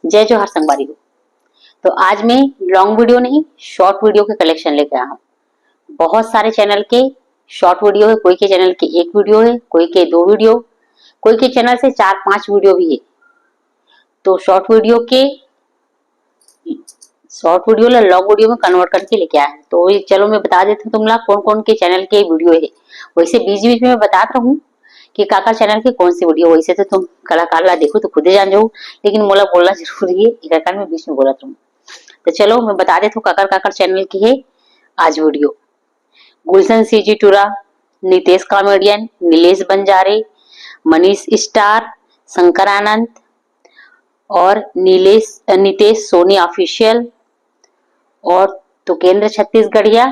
जय जोहार संगवारी हो। तो आज मैं लॉन्ग वीडियो नहीं शॉर्ट वीडियो के कलेक्शन लेकर आया हूँ। बहुत सारे चैनल के शॉर्ट वीडियो है, कोई के चैनल के एक वीडियो है, कोई के दो वीडियो, कोई के चैनल से 4-5 वीडियो भी है। तो शॉर्ट वीडियो ला लॉन्ग वीडियो में कन्वर्ट करके लेके आया है। तो चलो मैं बता देती हूँ तुम लोग कौन कौन के चैनल के वीडियो है। वैसे बीच बीच में मैं बताता रहूँ कि काका चैनल के कौन सी वीडियो। वैसे तो तुम कलाकार ला देखो तो खुद ही जान जाओ, लेकिन मोला बोलना जरूरी है, एक कारण में बीच में बोला तुम। तो चलो मैं बता देती हूँ काकर चैनल की है आज वीडियो। गुलशन सीजी टूरा, नितेश कॉमेडियन, नीलेश बंजारे, मनीष स्टार, शंकर आनंद और नितेश सोनी ऑफिशियल और तुकेंद्र छत्तीसगढ़िया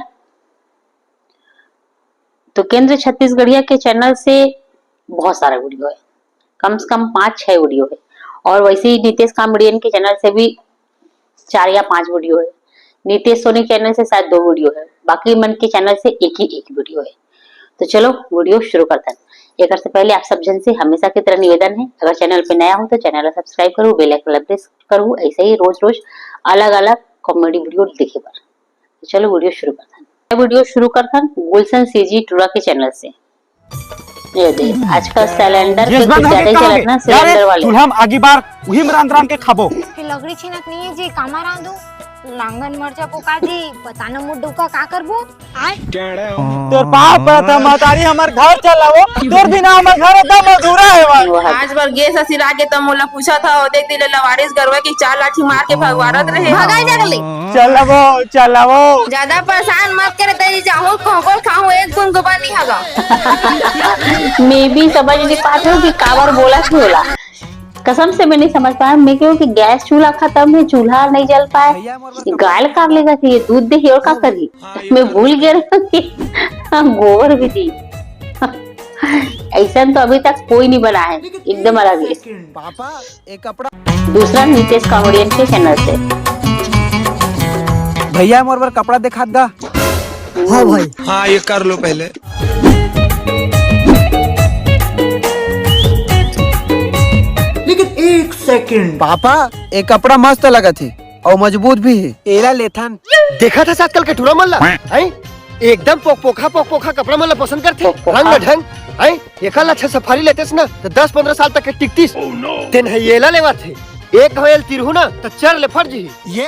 के चैनल से बहुत सारा वीडियो है, कम से कम 5-6 वीडियो है। और वैसे ही नितेश कॉमेडियन के चैनल से भी 4 या 5 वीडियो है। नितेश सोनी चैनल से शायद 2 वीडियो है, बाकी मन के चैनल से एक वीडियो है। तो चलो वीडियो शुरू करते हैं। एक से पहले आप सब जन से हमेशा की तरह निवेदन है, अगर चैनल पे नया हो तो चैनल को सब्सक्राइब करो, बेल आइकन प्रेस करो, ऐसे ही रोज अलग अलग कॉमेडी वीडियो देखे पर। तो चलो वीडियो शुरू करते हैं। वीडियो शुरू करते हैं गुलशन सीजी टूरा के चैनल से। ये देख आजकल सिलेंडर पे कुछ ज्यादा ही चलत ना, सिलेंडर वाले चूल्हा में आगी बार उही में रांध के खाबो। लकड़ी छिनत नहीं है जी, कामा रांधू लांगन मरचा पोका जी, बताना मुड्डू का करबो। तोर बाप पता मतारी हमर घर चलाओ, तोर बिना हमर घर एकदम अधूरा है। आज बार गैस सिला के तब मोला पूछा था और देख दिले लवारिस गरवा की 4 लाठी मार के भगवारत रहे। भगाई जगली चलावो ज्यादा परेशान मत करे, तेरी चाहूं कोकोल खाऊं एक गुन गोबर नहीं हगा। मैं भी समझ नहीं पाती हूँ कि काबर बोला क्यों होला। कसम से मैं नहीं समझ पाया। मैं क्यों कि गैस चूल्हा खत्म है, चूल्हा नहीं जल पाए, गाय काट लेगा कि ये दूध दे और का करी। मैं भूल गया गोबर भी दी। ऐसा तो अभी तक कोई नहीं बना है, एकदम अलग है। पापा एक कपड़ा दूसरा नितेश कॉमेडियन के चैनल से। भैया मोर बार कपड़ा दिखा दा। हाँ भाई, हाँ ये कर लो पहले। लेकिन 1 सेकंड पापा एक कपड़ा मस्त लगा थी और मजबूत भी है। एला लेथन देखा था साथ कल के ठुरा मल्ला हैं एकदम पोखा कपड़ा मल्ला पसंद करते रंग ढंग हैं एकल अच्छा सफारी लेते ना तो 10-15 साल तक के टिकतीस। तेन है येला लेवा थे एक घवेल तिरहु ना तो 4 ले फट जी। ये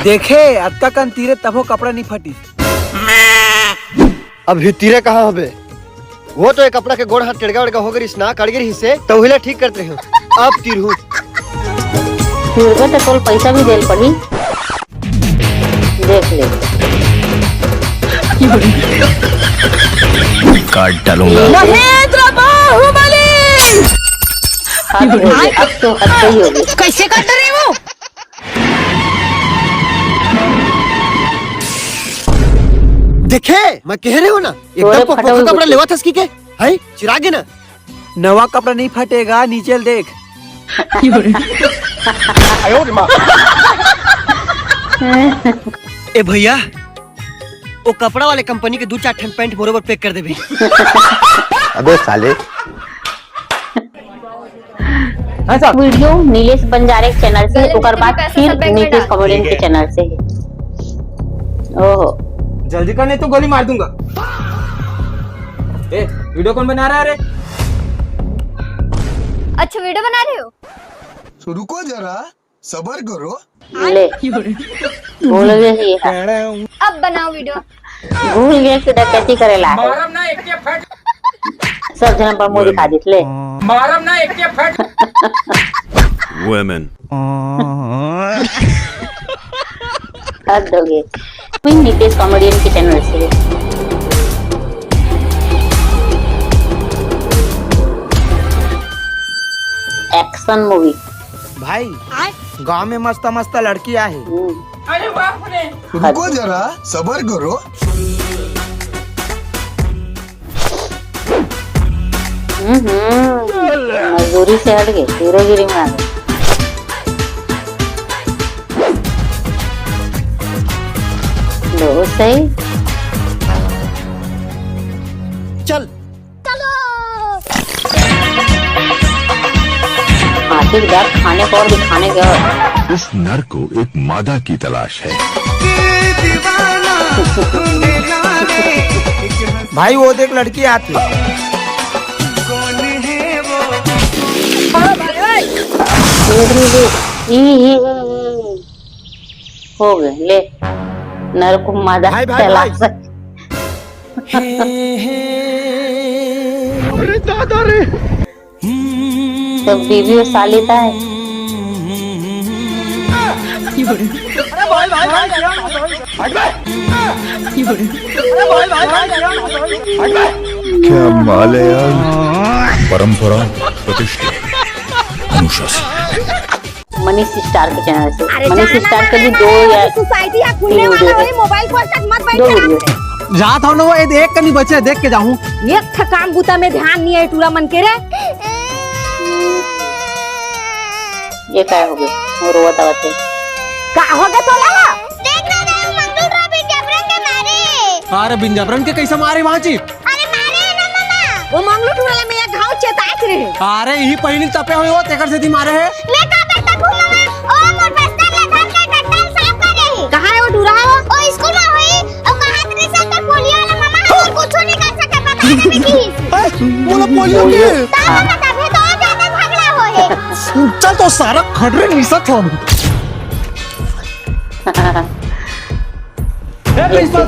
देखे अब तक तीरे तबो कपड़ा नहीं फटी। अभी तीरे कहाँ हबे, वो तो एक कपड़ा के गोड़ हाथ टेढ़गा वेढ़गा हो गई ना कट गई हिस्से तो वही ठीक करते हैं। अब तिरहु तो कोल पैसा भी देल पड़ी, देख ले काट डालूंगा। महेंद्र बाहुबली हद हो गई, अब तो हद ही हो गई। कैसे काट रहे वो? देखे मैं कह रही हूँ ना एकदम पोखा कपड़ा लेवा था इसकी के है चिरागे ना। नवा कपड़ा नहीं फटेगा, नीचे देख। ए भैया वो कपड़ा वाले कंपनी के 2-4 ठन पैंट बरोबर पैक कर देबे। अबे साले वीडियो नीलेश बंजारे के चैनल से, ओकर बाद फिर नितेश कॉमेडियन के चैनल से है। ओहो जल्दी कर नहीं तो गोली मार दूंगा। ए वीडियो कौन बना रहा है? अरे अच्छा वीडियो बना रहे हो? रुको जरा सबर करो। ले बोल गए ये है। अब बनाओ वीडियो। भूल गए कि डकैती करेला है। मारम ना एक के फट, सब जन पर मुंह दिखा दी ले। मारम ना एक के फट। वुमेन हद हो गए। नितेश कॉमेडियन के चैनल से एक्शन मूवी। भाई गांव में मस्त मस्त लड़कियां है। अरे बाप रे, रुको जरा सबर करो। मजदूरी से हट गए, हीरोगिरी में आ गए। बहुत सही। चल एक डर खाने का और दिखाने का। इस नर को एक मादा की तलाश है। भाई वो देख लड़की आती है। हो गए ले नर को मादा भाई, भाई, तलाश। अरे दादा रे तो बीवी और सालिता है। क्या माल है यार। परंपरा, प्रतिष्ठा, अनुशासन। मनीष स्टार के चैनल से। अरे मनीष जाना स्टार के भी मत दो है, या सोसाइटी या खुलने तीन वाला वीडियो है, मोबाइल पर तक मत बैठ दो जा। वीडियो। जात हो ना वो एक कनी बचे देख के जाऊं। एक ठा काम बुता में ध्यान नहीं है टूरा मन के रे। ये क्या हो गया वो रोता होते। का हो गया तोला? देख ना रे मंगल रवि कैमरे के मारे। अरे बिंजाबरन के कैसे मारे भांची? अरे मारे है ना मामा। वो मंगलू टूरा में एक घाव चेताच रे। अरे यही पहली तपे हुए हो तेकर से दी मारे है। ले का बेटा घूमा ओ मोर बस्तर ले घर के कट्टन साफ करे। कहां है वो टूरा है वो? ओ स्कूल में हुई और कहां तेरे से अंदर पोलियो वाला मामा और कुछ नहीं कर सकता बता दे की। बोलो पोलियो के। ताला बता भी तो ज्यादा झगड़ा हो है। चल तो सारा खड़रे निसत हो।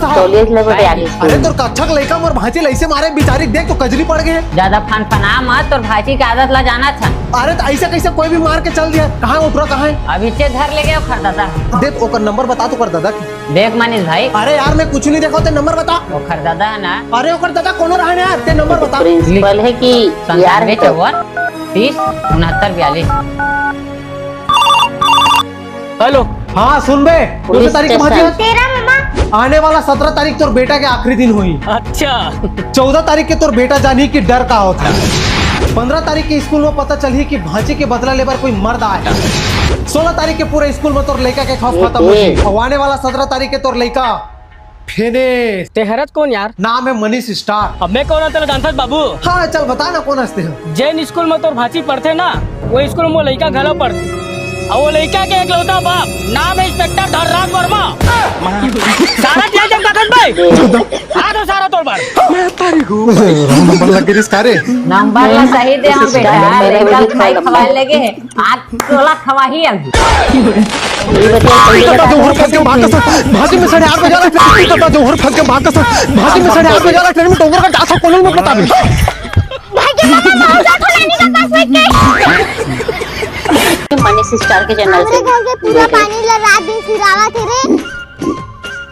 तौलिया से लगो आगे। अरे तोर कच्छक लइका मोर भांची लइसे मारे बेचारी देख तो कजरी पड़ गए। ज्यादा फनफना मत और भाजी की आदत ला जाना था। अरे तो ऐसे कैसे कोई भी मार के चल दिया। कहाँ उतरा कहाँ है? अभी से घर ले गए खर दादा। देख ओकर नंबर बता तो कर दादा की। देख मनीष भाई अरे यार मैं कुछ नहीं देखा ते नंबर बता। वो खर दादा है ना। अरे ओकर दादा कोनो रहने यार ते नंबर बता। प्रिंसिपल है कि यार है तो 30 69 42। हेलो हाँ सुन बे पुलिस 2 तारीख की भांजी है? तेरा मामा आने वाला 17 तारीख तोर बेटा के आखिरी दिन हुई। अच्छा 14 तारीख के तोर बेटा जानी की डर का होता है। 15 तारीख के स्कूल में पता चली कि भांची के बदला लेबर कोई मर्द आया। 16 तारीख के पूरे स्कूल में तोर लड़का के खौफ खत्म हो गई। और आने वाला 17 तारीख के तोर लड़का फेने तेहरत कौन यार? नाम है मनीष स्टार। अब मैं कौन तेरा जानता बाबू? हाँ चल बता ना कौन हंसते हो। जैन स्कूल में तोर भाची पढ़ते ना वो स्कूल में वो लड़का घला पढ़ते और वो लड़का के एक लौता बाप नाम है इंस्पेक्टर धर्राज वर्मा। सारा दिया जब कागज भाई हाँ तो सारा तोड़ बार नंबर लग गई इसकारे। नंबर ला सही दे हम बेटा लेकर खाई खवाए लगे हैं। आज तोला खवा ही अभी। भाजी में 8:30 बजे वाला जोहर फंस के बात कर। भाजी में 8:30 बजे वाला ट्रेन में डोंगर का डासा कोनल में बता दे। मनीष स्टार के चैनल से। हमरे घर के पूरा पानी ले रात दिन फिरावा थे रे।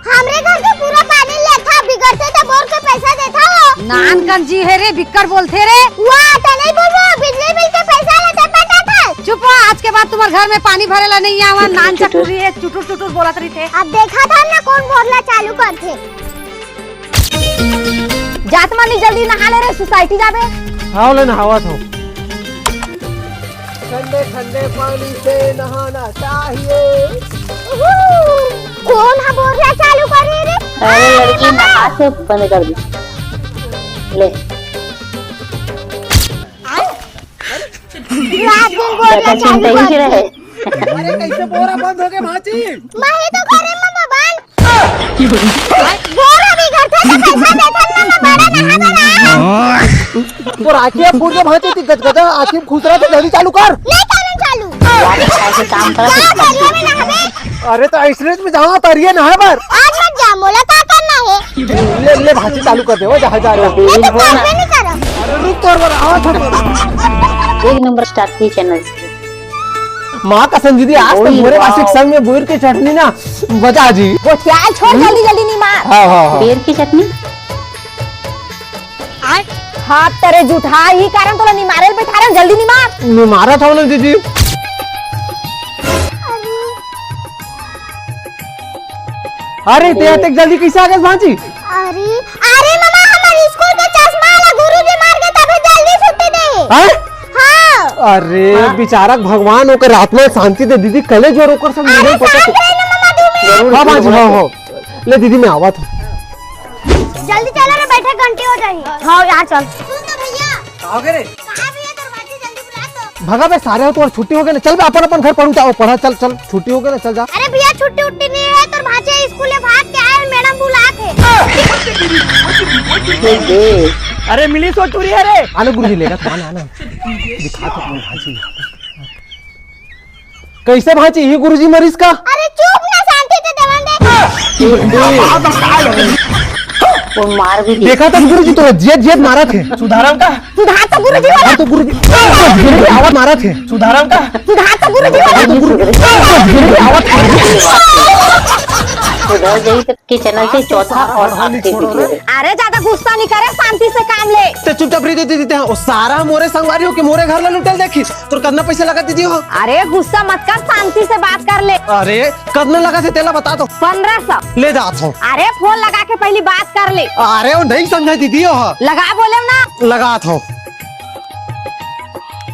हमरे घर के पूरा पानी ले था बिगड़ते तो बोर के पैसा देता हो। नान कंजी है रे बिक्कर बोलते रे। वाह तो नहीं बोलो बिजली बिल के पैसा लेते पता था। चुप हो आज के बाद तुम्हारे घर में पानी भरेला नहीं आवा। नान चटुरी है चुटुर चुटुर बोलत रही थे। अब देखा था ना कौन बोलना चालू करते। जात मानी जल्दी नहा ले रे सोसाइटी जाबे। हां ले नहावा था। ठंडे ठंडे पानी से नहाना चाहिए। कौन है बोलना चालू कर रही रे? अरे लड़की नहा से बंद कर दी ले। रात दिन बोलना बेटा चिंता चालू ही कर। रहे। अरे कैसे बोरा बंद हो गए भाजी? मैं ही तो करे मामा बंद। बोरा भी घर था तो पैसा देता ना बड़ा नहा देना। और आंखें फूट के भाजी थी गजगजा आंखें खुसरा तो जल्दी चालू कर। नहीं करने चालू। यार ऐसे काम करा क्या तो करिए में नहावे? अरे तो आइसक्रीम में जाओ तरिए नहा पर। आज मत जा मोला का करना है। ले ले भाजी चालू कर दे वो जहां जा रहा है। मैं तो करबे नहीं करम। अरे रुक कर वर आवाज था। एक नंबर स्टार के चैनल से। मां कसम दीदी आज तक मोरे वासिक संग में बुर की चटनी ना बजा जी। वो क्या छोड़ जल्दी जल्दी नहीं मार। हां बेर की चटनी। हाथ तेरे जुठा ही कारण तो नहीं मारे बैठा रहे जल्दी नहीं मार। मैं मारा था ना दीदी। अरे ते तक जल्दी कैसे आ गए भाजी? अरे अरे मामा हमारे स्कूल का चश्मा वाला गुरुजी मार के तभी जल्दी छुट्टी दे। हैं? हां अरे बेचारा भगवान होकर आत्मा शांति दे दीदी कले जोर होकर सब नहीं पता। मामा 2 मिनट हां भाजी हां ले दीदी मैं आवा था। जल्दी चलो ना बैठे घंटे हो जाएंगे। हां यार चल। सुन तो भैया कहां गए? कहां भी है दरवाजे जल्दी बुला तो। भगा बे सारे हो तो छुट्टी हो गई ना, चल बे अपन अपन घर पढ़ू जाओ, पढ़ा चल चल, छुट्टी हो गई ना, चल जा। अरे भैया छुट्टी उट्टी नहीं है, तो भांजे स्कूल में भाग के आए, मैडम बुला थे। अरे मिली सो टूरी है रे। आना गुरुजी लेगा तो आना दिखा तो अपनी भांजी। कैसे भांजी ये गुरुजी मरीज का? अरे चुप ना, शांति से देवन दे। वो मार भी दिया। देखा था गुरुजी तो जेद मारा थे। सुधारम का सुधार तो गुरुजी वाला, तो गुरुजी आवाज मारा थे। सुधारम का सुधार तो गुरुजी वाला। सुधर जाई तक के चैनल से चौथा और आखिरी वीडियो है। अरे ज्यादा गुस्सा नहीं करे, शांति से काम ले। ते चुपचाप रही देते हैं। सारा मोरे संगवारी हो कि मोरे घर ला लुटेल देखी तो कितना पैसे लगा दीदी हो? अरे गुस्सा मत कर, शांति से बात कर ले। अरे कितना लगा थे तेला बता दो। 1500 ले जाता हूँ। अरे फोन लगा के पहली बात कर ले। अरे वो नहीं समझा दीदी हो। लगा बोले ना। लगा था।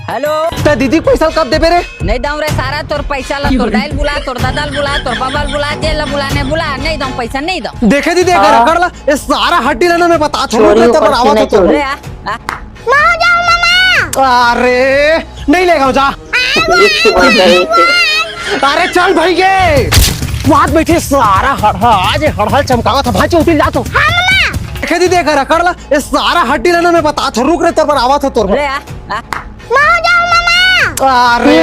हेलो ते दीदी पैसा कब देबे रे? नहीं दम रे सारा तोर पैसा ला, तोर दाल बुला, तोर दादल बुला, तोर बबल बुला, जेल बुलाने बुला, नहीं दम पैसा नहीं दम। देखे दीदी अगर कर ला ये सारा हड्डी लेना मैं बता छोड़ चोरी तो ऊपर से आवाज नहीं तो। चोरी। अरे आ माँ जाओ मामा। अरे नहीं लेगा जा। इसकी बात करी थी। अरे चल भाई ये वहां बैठे सारा हड़हल चमकावा था भाई उठिल जा तो। देखे दीदी अगर कर ला ये सारा हड्डी लेना मैं बता छोड़ रुक रे तेरे पर आवाज तो। अरे आ माँ जाओ मामा। अरे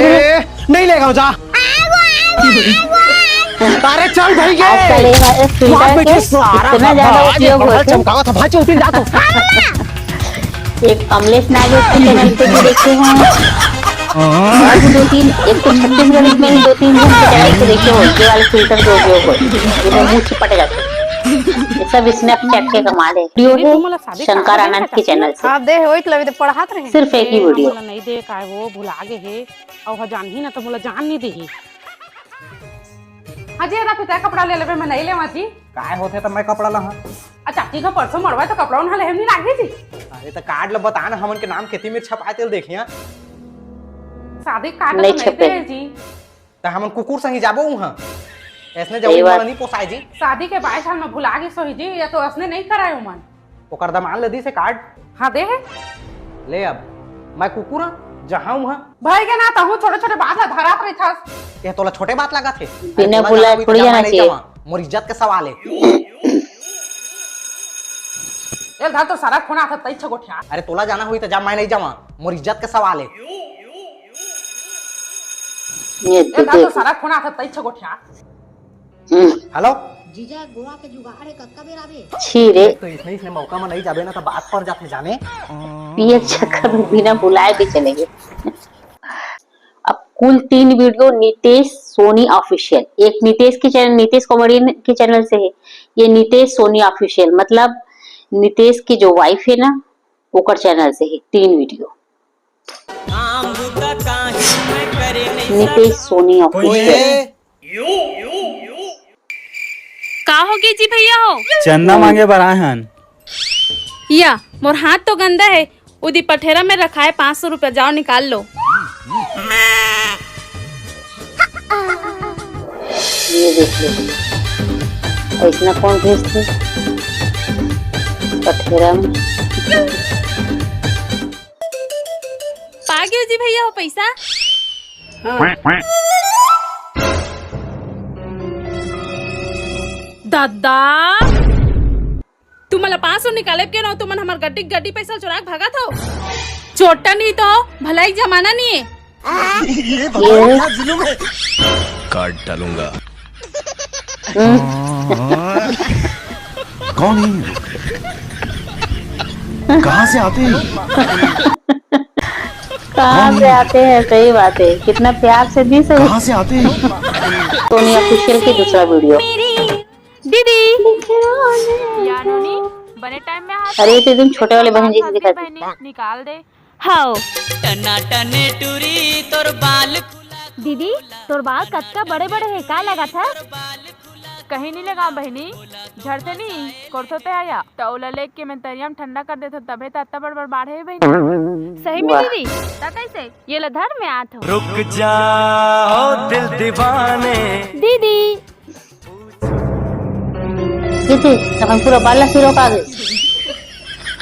नहीं लेगा जा। अरे चल भाई आजकल ये ये फिल्टर के इतना ज्यादा उपयोग होते हैं। चमकावा था भाई उठिल जा तो। एक कमलेश नागेश के चैनल पे भी देखे हैं और भी 2-3, एक तो छत्तीसगढ़ में ही 2-3 जन के चैनल पे देखे हो ये वाले फिल्टर के उपयोग हो जिन्हें मुंह चिपट जाते हैं। ये सब स्नैपचैट के कमाल है। वीडियो है शंकर आनंद के चैनल से। दे होई लगे तो पढ़ात रहे सिर्फ एक ही वीडियो। नहीं दे काय वो भुला गे हे और जान ही ना तो मोला जान नहीं देही। अजय रा पिता कपड़ा ले लेबे, मैं नहीं लेवा थी। काय होथे त मैं कपड़ा लहा। चाची का परसों मरवा तो कपड़ा उन्हा लेहम नहीं लागे थी। अरे त कार्ड ल बता ना हमन के नाम खेती में छपाए तेल देखिया। शादी काट नहीं तो छपे। नहीं दे जी। त हमन कुकुर संगी जाबो उहा। ऐसने सही जाबो बात। नहीं पोसाए जी। शादी के 22 साल में भुला गे सोही जी, या तो असने नहीं करायो मन। ओकर दमान ल दी से कार्ड हाँ दे है ले अब मैं कुकुर जहां उहा भाई के ना तहु छोटे छोटे बात ला धरात रही था। ये तोला छोटे बात लगा थे। बिना बुलाए थोड़ी जाना चाहिए। मोर इज्जत के सवाल है। एल धा तो सारा खोना था तई छगोठिया। अरे तोला जाना हुई त जा, मैं नहीं जावा। मोर इज्जत के सवाल है। ये एल धा तो सारा खोना था तई छगोठिया। हेलो जीजा गोवा के जुगाड़ है कक्का बेरा बे। छी रे तो इसने मौका में नहीं जाबे ना तो बात पर जाते जाने। ये चक्कर में बिना बुलाए भी चलेंगे। अब कुल 3 वीडियो नितेश सोनी ऑफिशियल, एक नितेश के चैनल नितेश कॉमेडियन के चैनल से है, ये नितेश सोनी ऑफिशियल मतलब नितेश की जो वाइफ है ना ओकर चैनल से है 3 वीडियो। नितेश सोनी ऑफिशियल। का होगी जी भैया हो? चंदा मांगे बड़ा हन। या मोर हाथ तो गंदा है, उदी पठेरा में रखा है 500 रुपया, जाओ निकाल लो। ये देख लो ऐसा कौन भेजते पथेरा में। पा गए जी भैया हो पैसा। दादा तू मला 500 निकाले के ना, तुमन हमार गड्डी पैसा चुरा के भागा था। चोटा नहीं तो भलाई जमाना नहीं है। काट डालूंगा। कौन है? कहाँ से आते हैं? कहाँ से आते हैं? सही बात है, कितना प्यार से दी सब। कहाँ से आते हैं? सोनी ऑफिशियल की दूसरा वीडियो। दीदी यार नोनी बने टाइम में हाथ अरे तो तुम छोटे वाले बहन जी से दिखाती। निकाल दे। हाँ टना टने टूरी तोर बाल। दीदी तोर बाल कच्चा बड़े बड़े है, का लगा था? कहीं नहीं लगा बहनी, झड़ते नहीं करते आया तौला लेक के मैं तरियम ठंडा कर देते तबे तत्ता बड़ बाढ़े है बहनी। सही में दीदी कैसे ये लधर में आत हो। रुक जाओ दिल दीवाने। दीदी ये थे तब पूरा बाला सिरो का गए।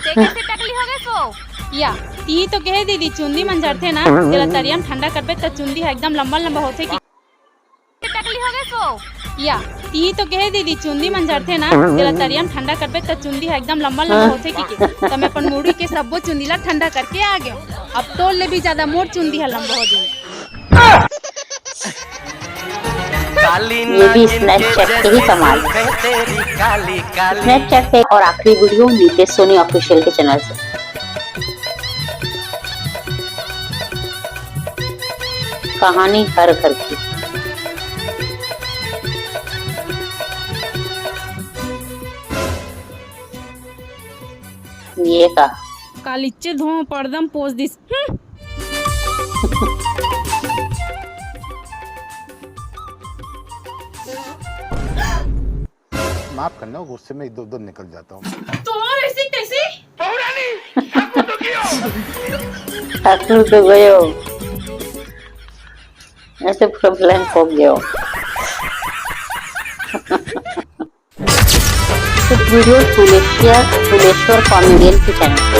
कैसे टकली हो गए सो या ती तो कहे दीदी चुंदी मन जरथे ना तेला तरियम ठंडा करबे त चुंदी ह एकदम लंबा लंबा होथे की टकली हो गए सो या ती तो कहे दीदी चुंदी मन जरथे ना तेला तरियम ठंडा करबे त चुंदी ह एकदम लंबा लंबा होथे की त मैं अपन मुड़ी के सबो चुंदी ला ठंडा करके आ गए अब तोल ले भी ज्यादा मोट चुंदी ह लंबा हो जाए। ये भी स्नैपचैट के ही कमाल है। स्नैपचैट पे और आखिरी वीडियो नितेश सोनी ऑफिशियल के चैनल से। कहानी घर घर की। ये का कालिच्चे धो पर्दम पोस दिस माफ करना, गुस्से में इधर उधर निकल जाता हूँ। तो और ऐसी कैसी ठाकुर तो गयो ऐसे पूरा ब्लैंक हो गया। वीडियो फुलेश्वर कॉमेडियन के चैनल पे।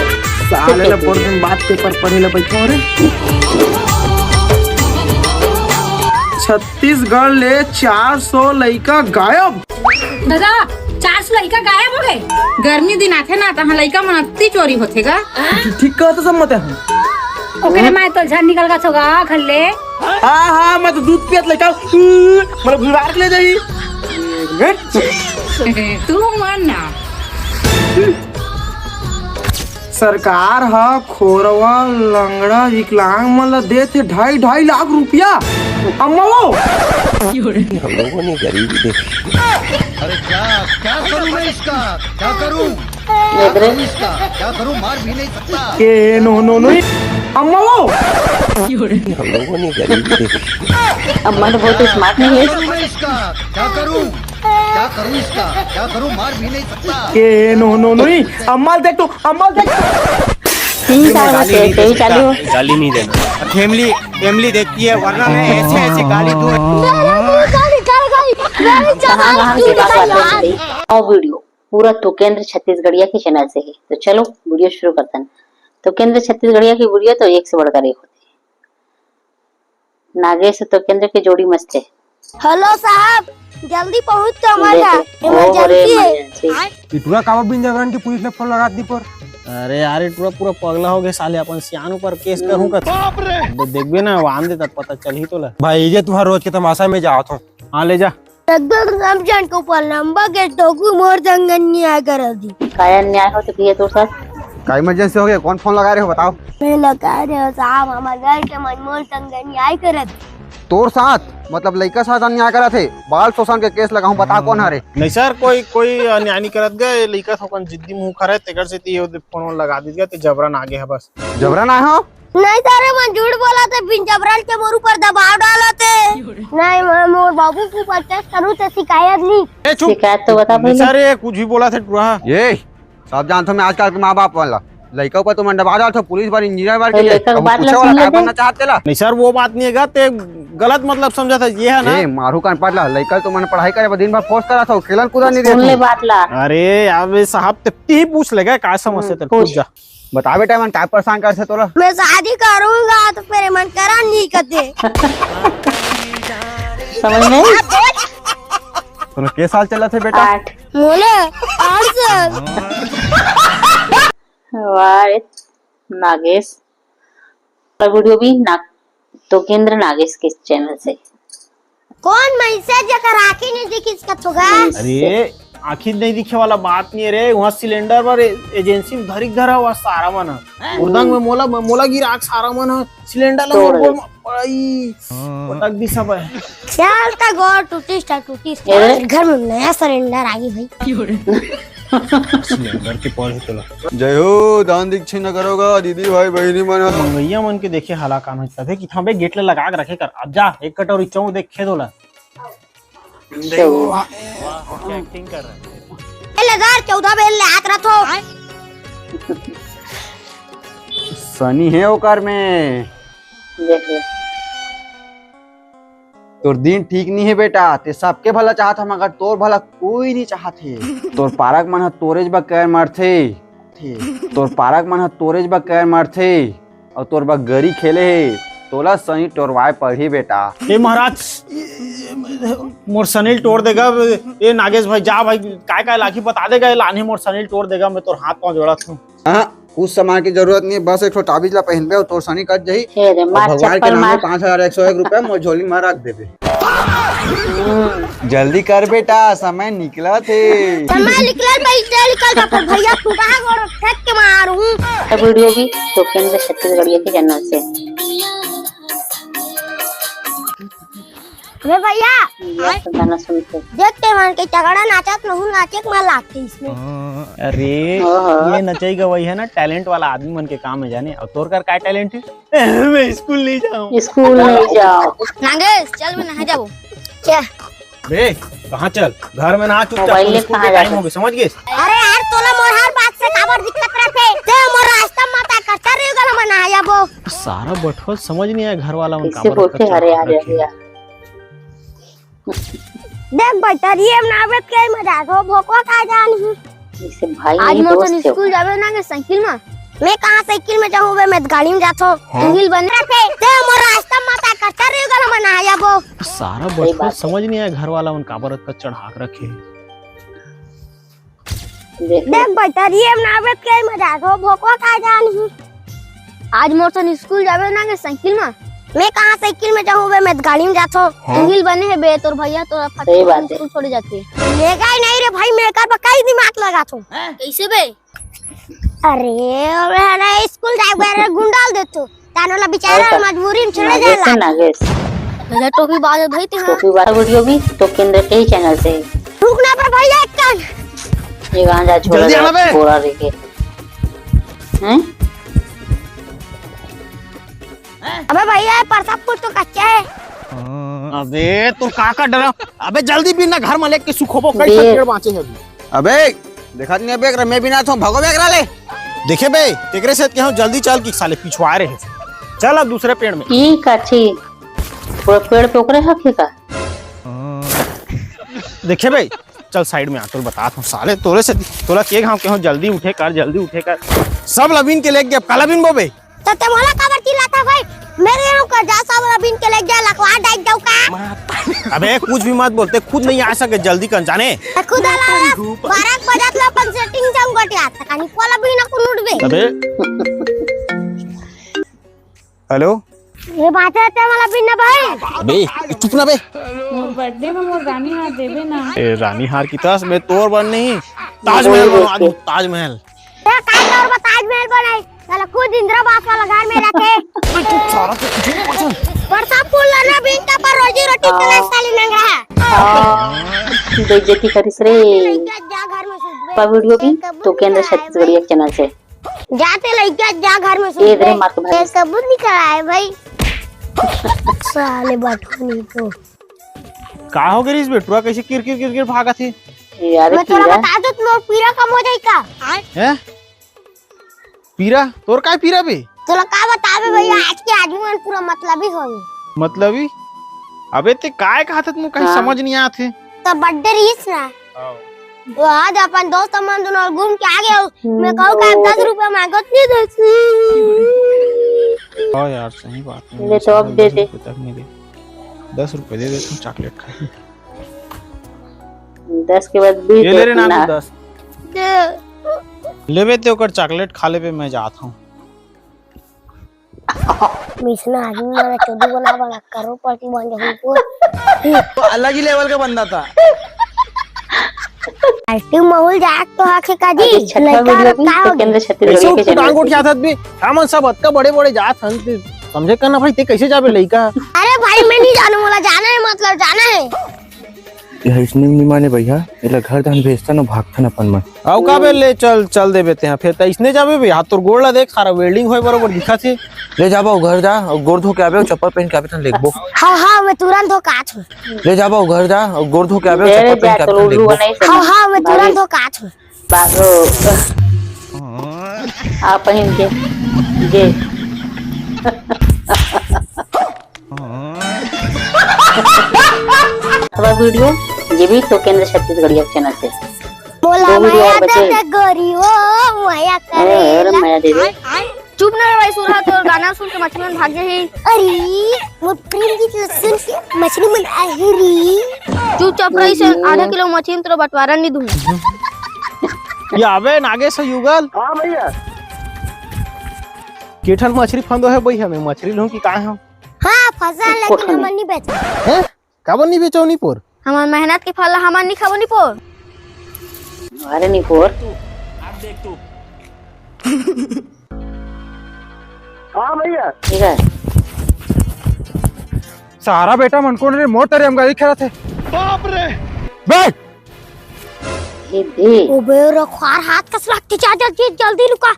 साले ला बहुत दिन बाद पेपर पढ़े ला बैठो रे। छत्तीसगढ़ ले 400 लड़का गायब। दादा 400 लड़का गायब हो गए। गर्मी दिन आथे ना तहाँ लड़का मन अति चोरी होथेगा। ठीक कहत सब मत है। ओकरे मैं तो झड़ निकल गया होगा खल्ले। हाँ मैं तो दूध पियत लड़का मतलब घुलवार ले जाई। तू मान ना सरकार हा खोरवा लंगड़ा विकलांग मन ला देते 2.5 लाख रुपया। अम्मा वो हम लोगों ने गरीबी देखी। अरे क्या करूं मैं इसका, क्या करूं इसका, क्या करूं, मार भी नहीं सकता। के नो अम्मा वो हम लोगों ने गरीबी देखी। अम्मा तो बहुत स्मार्ट नहीं है। इसका क्या करूं इसका, क्या करूं, मार भी नहीं सकता। के नो अम्मा देख तो 3 साल में से ही चालू हो। गाली नहीं देना। फैमिली देखती है वरना मैं ऐसे गाली दूं। और वीडियो पूरा तुकेंद्र छत्तीसगढ़िया के चैनल से है। तो चलो वीडियो शुरू करते हैं। तुकेंद्र छत्तीसगढ़िया की वीडियो तो एक से बढ़कर एक होती है। नागेश और तुकेंद्र की जोड़ी मस्त है। हेलो साहब, जल्दी पहुंच तो हमारा इमरजेंसी है। इतना कावा बिन जगरन की पुलिस ने फोन लगा दी पर। अरे यार पूरा पगला हो गए साले, अपन सियान ऊपर केस करूं का देखबे ना वान दे तब पता चल ही तो ला। भाई ये तुम्हारा रोज के तमाशा में जाओ तो। हाँ ले जा। रमजान को ऊपर लंबा के टोकू मोर जंगन न्याय कर दी। काया न्याय हो तो किया तो साथ का इमरजेंसी हो गया? कौन फोन लगा रहे हो बताओ? मैं लगा रहे हो साहब, हमारे घर के मनमोल जंगन न्याय कर दी। तोर साथ मतलब लड़का साथ अन्याय करा थे, बाल शोषण के केस लगाऊं, बता कौन हरे? नहीं सर कोई अन्याय नहीं करत गए, लइका थोकन जिद्दी मुंह करे तेकर से ती फोन लगा दी गया ते जबरन आगे है बस। जबरन आए हो? नहीं सारे मन झूठ बोला थे, बिन जबरन के मोर ऊपर दबाव डाला थे। नहीं मैं मोर बाबू को परचेस करूं तो शिकायत नहीं। शिकायत तो बता पहले। सर ये कुछ भी बोला थे टूरा। ये सब जानता मैं आजकल के माँ बाप वाला लड़का ऊपर तुम दबा डाल, पुलिस बार इंजीनियर बार के बनना चाहते ला। नहीं सर वो बात नहीं है ते गलत मतलब समझा था ये है ना। मारू कान पड़ ला लड़का तो मैंने पढ़ाई करे दिन भर फोर्स करा था, खेलन कूदा नहीं सुन ले बात ला। अरे यार साहब ते ही पूछ लेगा क्या समस्या तेरे पूछ जा। बता बेटा मन काय परेशान कर से तोला। मैं शादी करूंगा तो फिर मन करा नहीं करते। समझ में तुम के साल चला थे बेटा? 8 मोले 8 साल। वाह नागेश पर वीडियो भी तुकेंद्र नागेश के चैनल से। कौन मैसेज जकर आंखें नहीं दिखी इसका तो अरे आखिर नहीं दिखे वाला बात नहीं है रे। वहाँ सिलेंडर पर एजेंसी में धरिक धरा हुआ सारा मन उर्दंग में मोला गिरा सारा मन सिलेंडर ला पड़ाई पटक दी सब है। चल ता गोर टूटिस घर में नया सिलेंडर आ गई भाई। सिलेंडर के पौधे तो जय हो दान दीक्षित न करोगा दीदी भाई बहनी मन मंगैया मन के देखे हाला काम होता है कि थांबे गेट ले लगा के रखे कर। अब जा एक कटोरी चौ देखे दोला एक्टिंग कर रहा है। 14 बेल ले हाथ रखो। सनी है ओकर में देख तोर दिन ठीक नहीं है बेटा, ते सबके भला चाहत हम, मगर तोर भला कोई नहीं चाहत है। तोर पारक मन तोरेज बा कर मरथे थे तोर पारक मन ह तोरेज बा कैर मारथे और तोर बा गरी खेले हे तोला सही टोरवाए पढ़ी बेटा। ए महाराज मोर सनील तोड़ देगा। ए नागेश भाई जा भाई काय काय लाखी बता देगा लानी मोर सनील तोड़ देगा। मैं तोर हाथ पांव जोड़त हूं। हां कुछ सामान की जरूरत नहीं बस एक ताबीज ला पहन बे और तोर सनी कट जही भगवान के नाम 5101 रुपया मोर झोली में रख देबे। जल्दी कर बेटा समय निकला थे। समय निकल पर भैया टूटा और फेंक के मारूं। वीडियो भी तो केंद्र छत्तीसगढ़ के चैनल से। अरे भैया गाना सुनते देखते मन के तगड़ा नाचत रहूं नाचे में लागते इसमें। अरे ये नचई गवई है ना टैलेंट वाला आदमी मन के काम है जाने। और तोर कर काय टैलेंट है? मैं स्कूल नहीं जाऊं। स्कूल नहीं जाओ नागेश चल मैं नहा जाऊं। क्या बे कहां चल घर में नहा चुपचाप मोबाइल ले स्कूल कहां के टाइम हो गए समझ गए। अरे यार तोला मोर हर बात से काबर दिक्कत रखे ते मोर रास्ता माता करता रही गल मैं नहा जाबो। सारा बठवा समझ नहीं आया घर वाला मन इससे बोलते अरे आ गया देख बेटा ये नावेत के मजा को भोकवा खा जानी। इसे भाई आज नहीं मोर दोस्त स्कूल जावे ना के साइकिल में मैं कहां साइकिल में जाऊं बे मैं गाड़ी में जातो हिल बन रखे ते मोर रास्ता माता करता रही गल मैं नहा जाबो। सारा बठवा समझ नहीं आया घर वाला मन काबरत का चढ़ा रखे। देख बेटा ये नावेत के मजा को भोकवा खा जानी। आज मोर स्कूल जावे ना के साइकिल में मैं कहां साइकिल में जाऊं बे मैं गाड़ी में जातो हिल बने है बे तोर भैया तोरा फट स्कूल छोड़ जाते। लेगा ही नहीं रे भाई मैं कर कई दिमाग लगा तो कैसे बे। अरे अरे स्कूल जाए गुंडाल देतो तानोला बेचारा मजबूरी में चले जाला। नागेश मेरा टोपी बाज भाई ते टोपी वाला वीडियो भी तो केंद्र के ही चैनल से। रुकना पर भैया एक कान ये गांजा छोड़ पूरा देखे हैं। अबे भैया प्रतापपुर तो कच्चा है। अबे तू का डरा। अबे जल्दी भी ना घर में लेके सुखोबो कई पेड़ बांचे है। अबे देखा नहीं बेग मैं भी ना थो भागो बेग ले देखे बे एकरे से कहूं जल्दी चल कि साले पिछुआ रहे। चल अब दूसरे पेड़ में। ई काठी पूरा पेड़ पे ओकरे हके का देखे बे चल साइड में आ तो बता हूं साले तोरे से तोला के हम कहूं जल्दी उठे कर सब लबीन के लेके अब काला बिन बोबे तो ते मोला काबर चिल्लाता भाई मेरे यहाँ कर जा सब रबिन के ले जा लखवा डाइट जाऊ का। अबे कुछ भी मत बोलते खुद नहीं आ सके जल्दी कर जाने खुद आला 12 बजत ला अपन सेटिंग जाऊं गटिया तकानी कोला भी ना को उठबे। अबे हेलो ये बात है ते वाला बिन भाई। अबे चुप ना बे मोर बर्थडे में मोर रानी हार देबे ना। ए रानी हार की तास में तोर बन नहीं ताजमहल बनवा ताजमहल। ते का और ताजमहल बनाई साला खुद इंद्रबास वाला घर में रखे। प्रतापपुर ना बिन का पर रोजी रोटी चला साली नंगा बेइज्जती करिस रे। जा घर में पर वीडियो भी तो केंद्र छत्तीसगढ़ के चैनल से। जाते लइका जा घर में ए रे मार के भाई सबूत निकल आए भाई साले बटनी तो का हो गई इस बेटुआ कैसे किर भागा थी यार। मैं थोड़ा बता दो तुम पीरा कम हो जाए का हैं पीरा तोर काय पीरा बे तोला का बतावे भैया आज के आदमी मन पूरा मतलब ही होई मतलबी। अबे ते काय कहा था तुम कहीं समझ नहीं आते तो बर्थडे रहीस ना वो आज अपन दोस्त मन दोनों घूम के आ गए मैं कहूं का 10 रुपए मांगत नहीं देती। हां यार सही बात है ले तो अब दे दे 10 रुपए दे दे तुम चॉकलेट खा 10 के बाद 20 ये ले रे ना 10 लेवे ते ओकर चॉकलेट खा ले पे मैं जाता हूं। मिसना आदमी वाला चोदी बना करो पार्टी बन गई तो अलग ही लेवल का बंदा था। पार्टी माहौल जाक तो आखे का जी वीडियो भी तो केंद्र छत्तीसगढ़ के चैनल से। क्या था बे हमन सब अतका बड़े जात हन समझे करना भाई ते कैसे जाबे लइका। अरे भाई मैं नहीं जानू वाला जाना है मतलब जाना है इसने नहीं माने भैया एला घर दान भेजता ना भागता अपन मन आउ का बे ले चल देबे ते फिर त इसने जाबे बे हाथ तोर गोड़ ला देख सारा वेल्डिंग होय बरोबर दिखा थे। ले जाबो घर जा और गोड़ धो के आबे चप्पल पहन के आबे तन लेबो। हां मैं तुरंत धो काट ले जाबो घर जा और गोड़ धो के आबे चप्पल पहन के आबे तन लेबो। हां मैं तुरंत धो काट बागो आप पहन के जे अब वीडियो ये भी तो केंद्र छत्तीसगढ़ चैनल से। बोला वीडियो और बचे गोरी हो माया अरे माया दे दे चुप ना भाई सुरा तो गाना सुन के मछली मन भाग जाए अरे वो प्रेम गीत सुन के मछली मन आहिरी चुपचाप रही से आधा किलो मछली तो बंटवारा नहीं दूंगा ये आवे नागेश युगल। हाँ भैया केठन मछली फंदो है भैया मैं मछली लूं कि का हम हाँ फंसा लेकिन हम नहीं बेचा हैं काबर नहीं बेचो नहीं पोर हमार मेहनत के फल हमार नहीं खाबो नहीं पोर अरे नहीं पोर अब देख तू हाँ भैया ठीक है सारा बेटा मन को ने मोर तरे हम गाड़ी खेला थे बाप रे बैठ ये दे ओ बेरो खार हाथ कस लगती चादर जी जल्दी लुका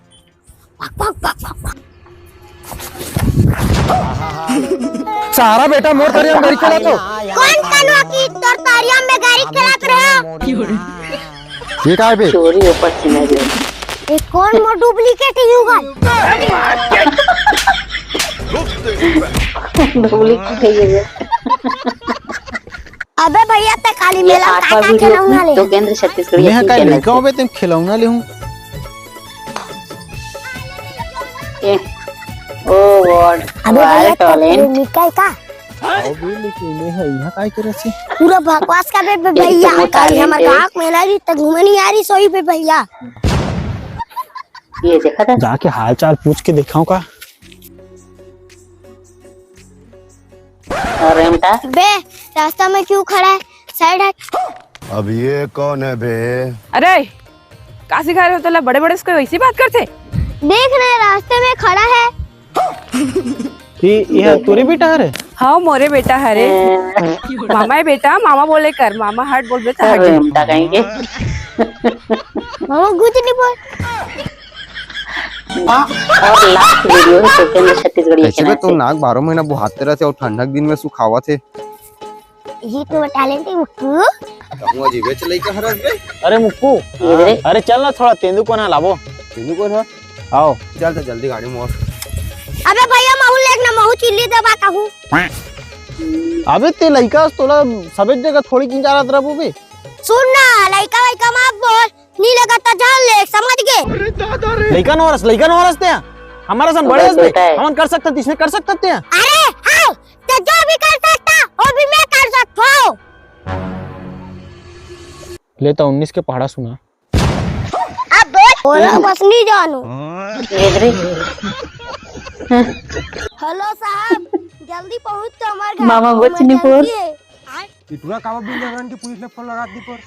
भाग भाग भाग भाग सारा बेटा मोर तरे हम गाड़ी खेला तो कौन कनवा की तोर तारिया में गाड़ी चलात रहे ये काय बे चोरी ऊपर से नहीं दे ये कौन मो डुप्लीकेट युगल डुप्लीकेट है ये अबे भैया ते काली मेला आठवां का वीडियो खिलौना ले तो केंद्र छत्तीसगढ़ मैं के का चैनल लड़का होबे तुम खिलौना ले हूं से। ओ गॉड अबे भैया वायर टैलेंट निकल का अबे लेकिन है यहां काय करे से पूरा बकवास का बे भैया काली हमर गांव मेला जी त घूमे नहीं आ रही सोई पे भैया ये देखा था जाके हाल चाल पूछ के दिखाऊं का और रेमटा बे रास्ता में क्यों खड़ा है साइड हट अब ये कौन है बे अरे का सिखा रहे हो तो बड़े बड़े उसको वैसी बात करते देख रहे रास्ते में खड़ा है ये तोरे बेटा है रे हाँ मोरे बेटा हरे मामा है बेटा मामा बोले कर मामा हट बोल बेटा हट रेमटा कहेंगे मामा कुछ नहीं बोल और लास्ट वीडियो है तो केंद्र छत्तीसगढ़ के ऐसे में तो नाक 12 महीना बुहाते रहते और ठंडक दिन में सुखावा थे ये तो टैलेंट है मुक्कू कहूं अजीबे चलई का हरस बे अरे मुक्कू अरे चल ना थोड़ा तेंदू को ना लावो तेनू को ना आओ चल तो जल्दी गाड़ी मोड़ अबे भैया महू लेक ना महू चिल्ली दबा कहूं अबे ते लइका तोला सबे जगह थोड़ी किन जा रहा बे सुन ना लइका वइका मत बोल नहीं लगा तो जान ले समझ गए लइका नो रस ते हमारा सन बड़े हंस हम कर सकते इसने कर सकते हैं अरे हां तो जो भी कर सकता वो भी मैं कर सकता हूं लेता 19 के पहाड़ा सुना अब बोल बस नहीं जानो हेलो साहब जल्दी पहुंच तो हमारे घर मामा बचनी पोर इतना कावा बिल लगन के पुलिस ने फोन लगा दी पर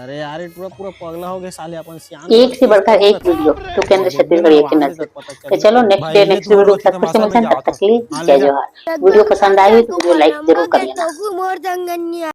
अरे यार ये पूरा पगला हो गया साले अपन सियान एक से बढ़कर एक वीडियो तो केंद्र छत्तीसगढ़ के चैनल से तो चलो नेक्स्ट डे नेक्स्ट वीडियो के साथ फिर से मिलते हैं तब तक के लिए जय जोहार वीडियो पसंद आई तो वीडियो लाइक जरूर कर लेना मोर दंगनिया